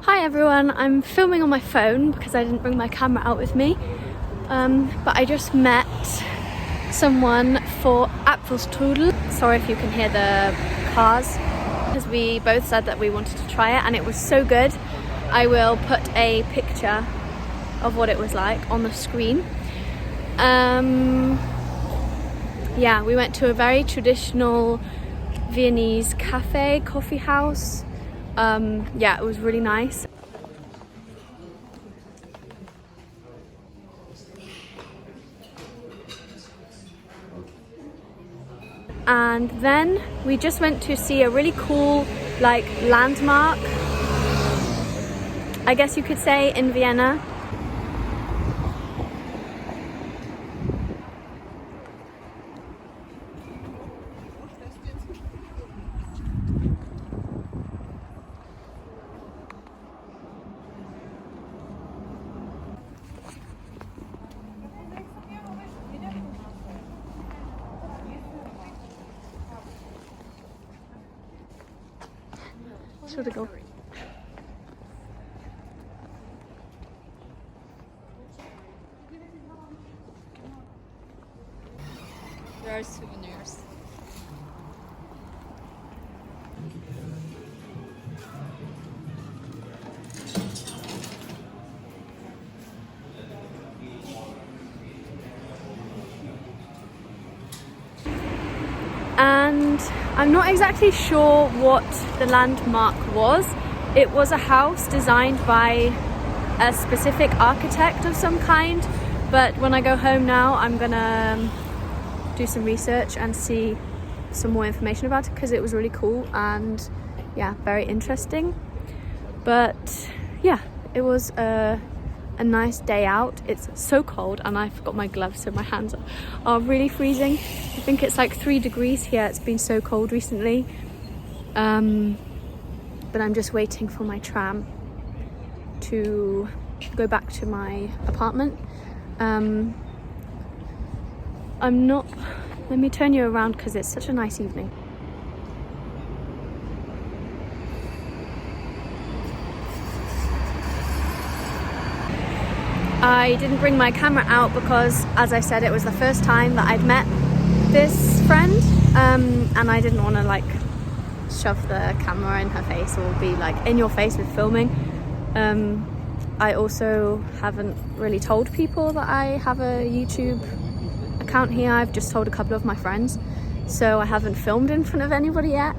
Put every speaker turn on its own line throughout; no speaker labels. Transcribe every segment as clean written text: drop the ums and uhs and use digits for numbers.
Hi everyone, I'm filming on my phone because I didn't bring my camera out with me, but I just met someone for Apfelstrudel. Sorry if you can hear the cars, because we both said that we wanted to try it and it was so good. I will put a picture of what it was like on the screen. Yeah, we went to a very traditional Viennese coffee house. Yeah, it was really nice. And then we just went to see a really cool, like, landmark, I guess you could say, in Vienna. Entschuldigung. There are souvenirs. And I'm not exactly sure what the landmark was. It was a house designed by a specific architect of some kind, but when I go home now I'm gonna do some research and see some more information about it, because it was really cool and yeah, very interesting. But yeah, it was a nice day out. It's so cold and I forgot my gloves, so my hands are really freezing. I think it's like 3 degrees here. It's been so cold recently. But I'm just waiting for my tram to go back to my apartment. Let me turn you around because it's such a nice evening. I didn't bring my camera out because, as I said, it was the first time that I'd met this friend, and I didn't want to like shove the camera in her face or be like in your face with filming. I also haven't really told people that I have a YouTube account here. I've just told a couple of my friends, so I haven't filmed in front of anybody yet,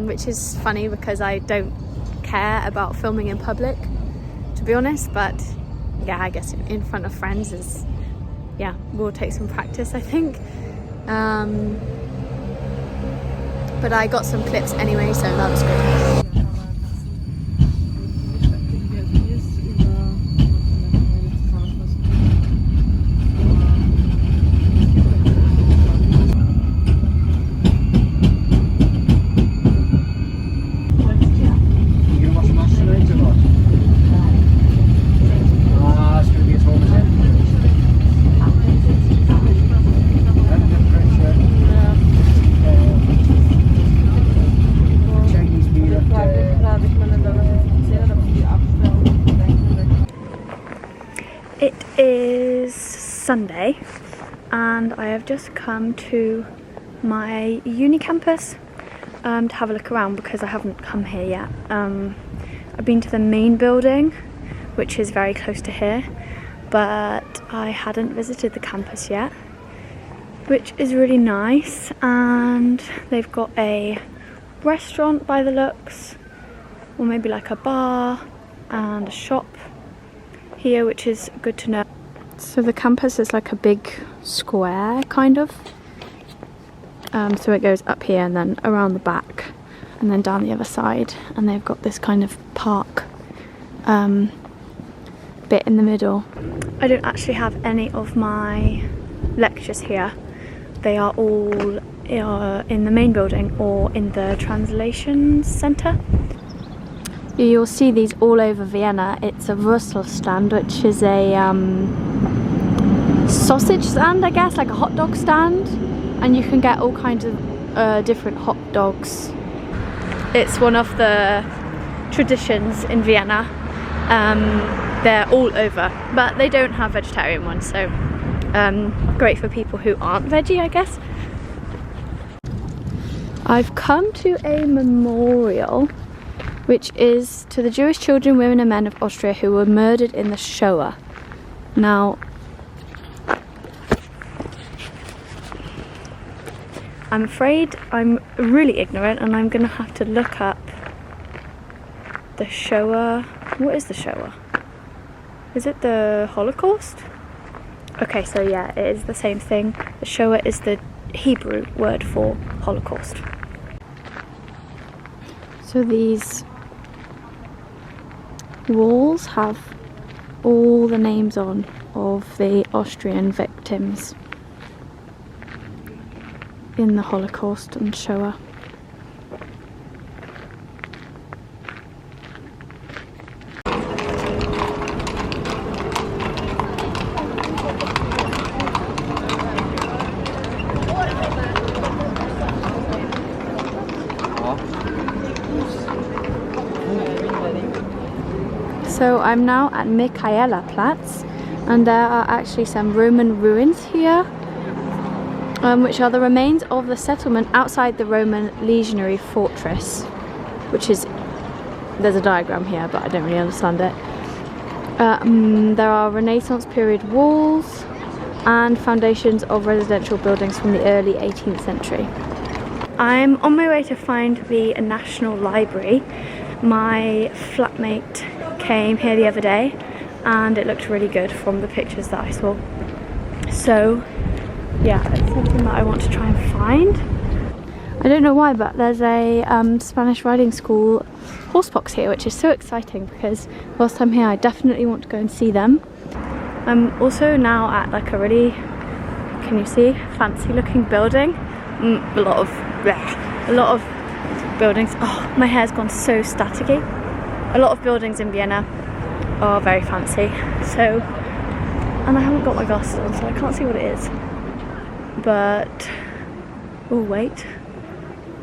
which is funny because I don't care about filming in public, to be honest. But yeah, I guess in front of friends is, yeah, will take some practice, I think. But I got some clips anyway, so that was good. It is Sunday and I have just come to my uni campus to have a look around because I haven't come here yet. I've been to the main building, which is very close to here, but I hadn't visited the campus yet, which is really nice. And they've got a restaurant by the looks, or maybe like a bar and a shop here, which is good to know. So the campus is like a big square, kind of. So it goes up here and then around the back and then down the other side, and they've got this kind of park bit in the middle. I don't actually have any of my lectures here. They are all in the main building or in the translation centre. You'll see these all over Vienna. It's a Würstel stand, which is a sausage stand, I guess, like a hot dog stand, and you can get all kinds of different hot dogs. It's one of the traditions in Vienna. They're all over, but they don't have vegetarian ones, so great for people who aren't veggie, I guess. I've come to a memorial which is to the Jewish children, women and men of Austria who were murdered in the Shoah. Now, I'm afraid I'm really ignorant and I'm gonna have to look up the Shoah. What is the Shoah? Is it the Holocaust? Okay, so yeah, it is the same thing. The Shoah is the Hebrew word for Holocaust. So these walls have all the names on of the Austrian victims in the Holocaust and Shoah. So I'm now at Michaelaplatz, and there are actually some Roman ruins here, which are the remains of the settlement outside the Roman legionary fortress, which is, there's a diagram here but I don't really understand it. There are Renaissance period walls and foundations of residential buildings from the early 18th century. I'm on my way to find the National Library. My flatmate came here the other day and it looked really good from the pictures that I saw. So yeah, it's something that I want to try and find. I don't know why, but there's a Spanish riding school horsebox here, which is so exciting because whilst I'm here I definitely want to go and see them. I'm also now at like a really, can you see, fancy looking building. A lot of buildings. Oh, my hair's gone so staticky. A lot of buildings in Vienna are very fancy. So, and I haven't got my glasses on, so I can't see what it is. But, oh wait,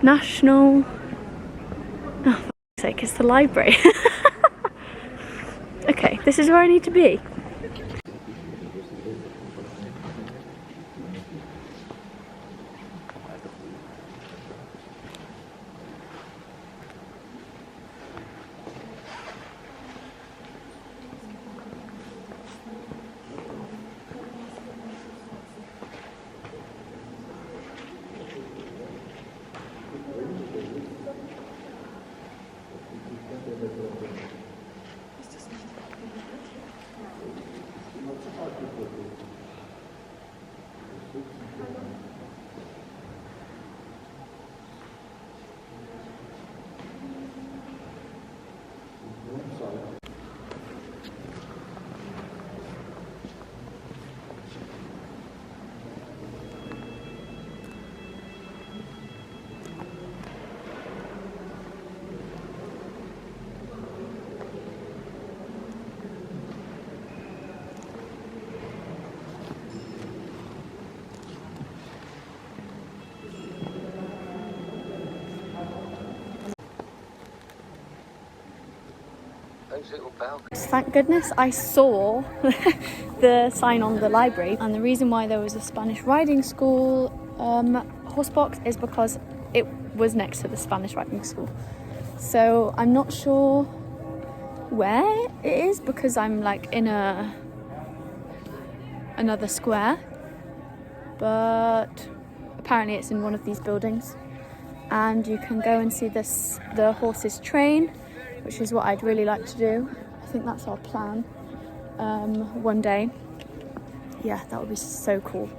National, oh for fuck's sake, it's the library. Okay, this is where I need to be. Thank goodness I saw the sign on the library, and the reason why there was a Spanish riding school horsebox is because it was next to the Spanish riding school. So I'm not sure where it is because I'm like in another square, but apparently it's in one of these buildings, and you can go and see the horses train, which is what I'd really like to do. I think that's our plan one day. Yeah, that would be so cool.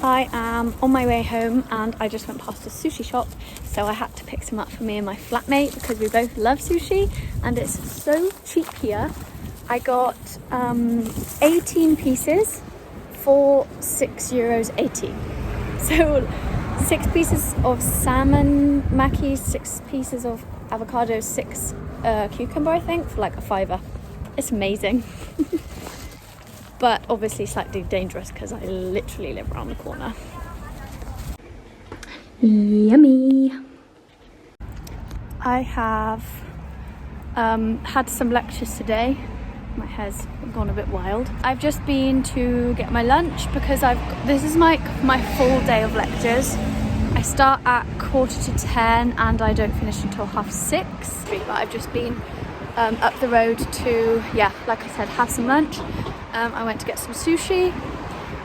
I am on my way home and I just went past a sushi shop, so I had to pick some up for me and my flatmate because we both love sushi and it's so cheap here. I got 18 pieces for €6.80. So 6 pieces of salmon mackies, 6 pieces of avocado, 6 cucumber, I think, for like a £5. It's amazing. But obviously slightly dangerous because I literally live around the corner. Yummy. I have had some lectures today. My hair's gone a bit wild. I've just been to get my lunch because this is my full day of lectures. I start at 10:15 and I don't finish until 6:30. But I've just been up the road to, yeah, like I said, have some lunch. I went to get some sushi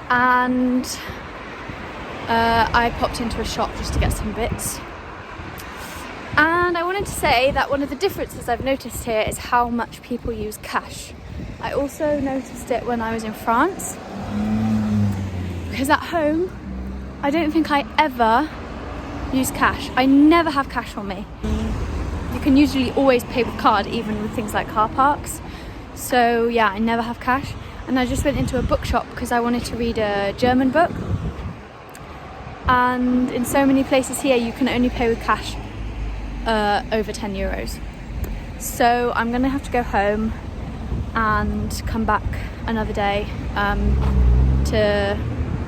and I popped into a shop just to get some bits. And I wanted to say that one of the differences I've noticed here is how much people use cash. I also noticed it when I was in France, because at home I don't think I ever use cash. I never have cash on me. You can usually always pay with card, even with things like car parks. So yeah, I never have cash. And I just went into a bookshop because I wanted to read a German book. And in so many places here, you can only pay with cash over €10. So I'm gonna have to go home and come back another day to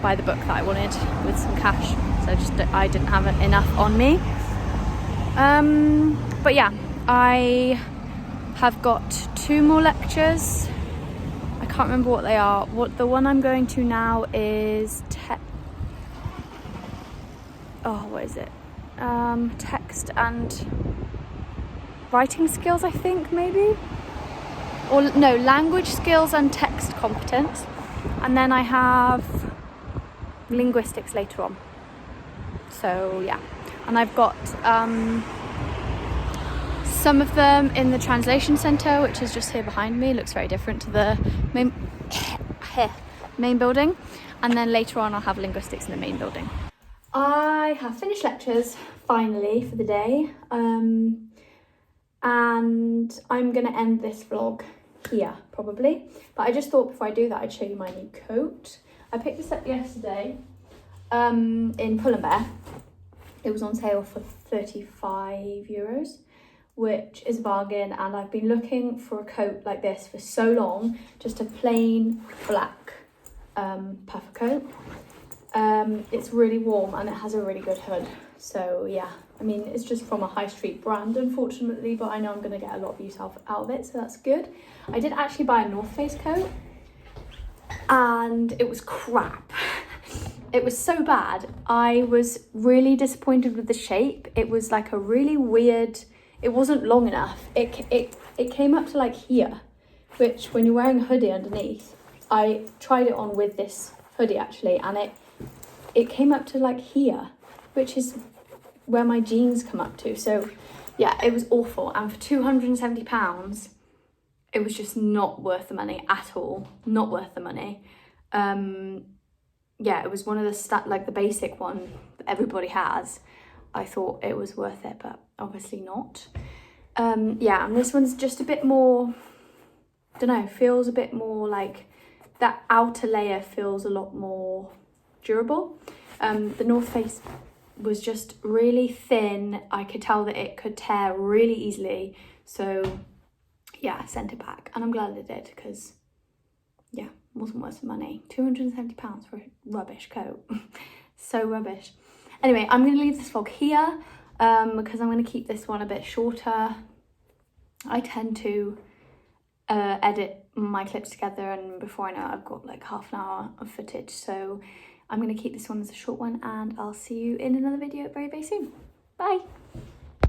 buy the book that I wanted with some cash. So I didn't have enough on me. But yeah, I have got 2 more lectures. I can't remember what they are. The one I'm going to now is what is it? Text and writing skills, I think, maybe? Or no, language skills and text competence. And then I have linguistics later on. So yeah, and I've got some of them in the translation centre, which is just here behind me. It looks very different to the main building. And then later on I'll have linguistics in the main building. I have finished lectures finally for the day, and I'm gonna end this vlog here probably, but I just thought before I do that I'd show you my new coat. I picked this up yesterday in Pull&Bear. It was on sale for €35, which is a bargain, and I've been looking for a coat like this for so long, just a plain black puffer coat. It's really warm and it has a really good hood. So yeah, I mean, it's just from a high street brand, unfortunately, but I know I'm going to get a lot of use out of it, so that's good. I did actually buy a North Face coat and it was crap. It was so bad. I was really disappointed with the shape. It was like a really weird, it wasn't long enough. It came up to like here, which when you're wearing a hoodie underneath, I tried it on with this hoodie actually, and it came up to like here, which is where my jeans come up to. So yeah, it was awful. And for £270, it was just not worth the money at all. Not worth the money. Yeah, it was one of the the basic one that everybody has. I thought it was worth it, but obviously not. Yeah, and this one's just a bit more, don't know, feels a bit more like that outer layer feels a lot more durable. The North Face was just really thin. I could tell that it could tear really easily. So yeah, I sent it back, and I'm glad I did, because yeah, it wasn't worth the money. £270 for a rubbish coat. So rubbish. Anyway, I'm going to leave this vlog here because I'm going to keep this one a bit shorter. I tend to edit my clips together, and before I know it, I've got like half an hour of footage. So I'm going to keep this one as a short one, and I'll see you in another video very, very soon. Bye.